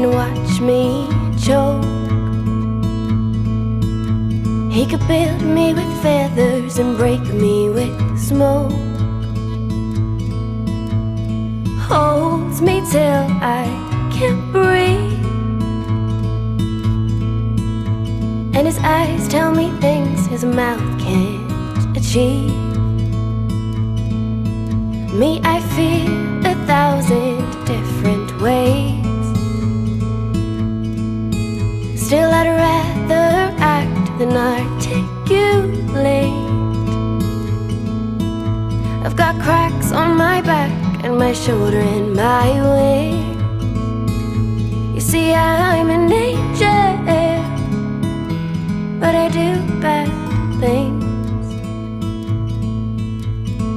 and watch me choke. He could build me with feathers and break me with smoke. Holds me till I can't breathe, and his eyes tell me things his mouth can't achieve. Me, I feel 1,000 different ways. Still, I'd rather act than articulate. I've got cracks on my back and my shoulder and my wing. You see, I'm an angel, but I do bad things.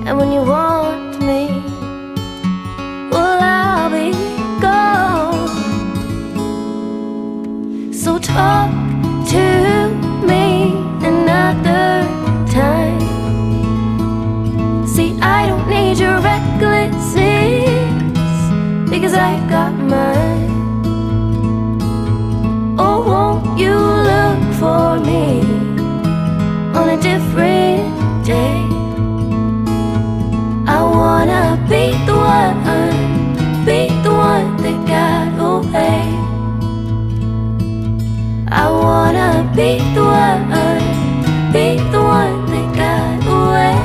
And when you want me, well, I'll be gone. So talk to me another time. See, I don't need your recklessness, because I got mine. Oh, won't you look for me on a different day? I wanna be the one that got away. I wanna be the one that got away.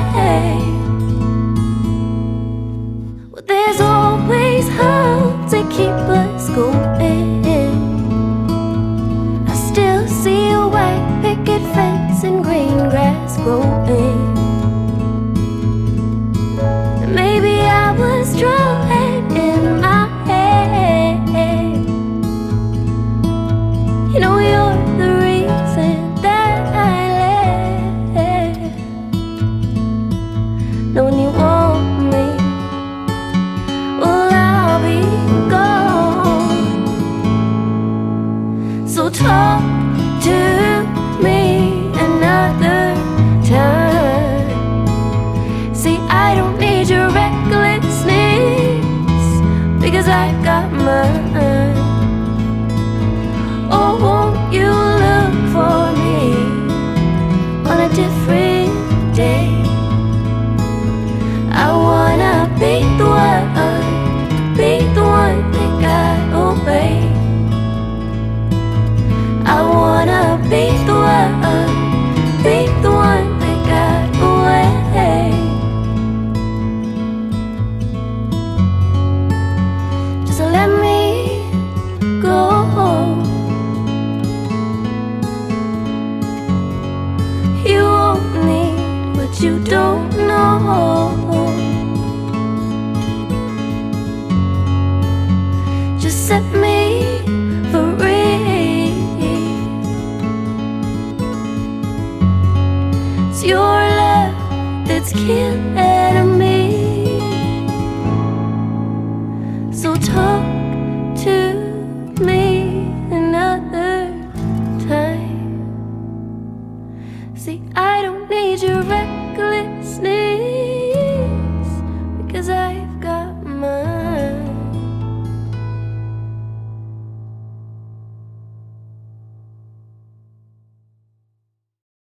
Well, there's always hope to keep us going. I still see a white picket fence and green grass growing. Maybe I was drawing in my head. You know, you're the reason that I left. Know when you want me, well, I'll be gone. So talk to me another time. See, I don't need your recklessness, because I got mine. Oh, won't you look for me on a different day? I wanna be the one that got away. I wanna be the one that got away. Just let me go. You won't need what you don't know. Just set me free. It's your love that's killing me. So talk to me.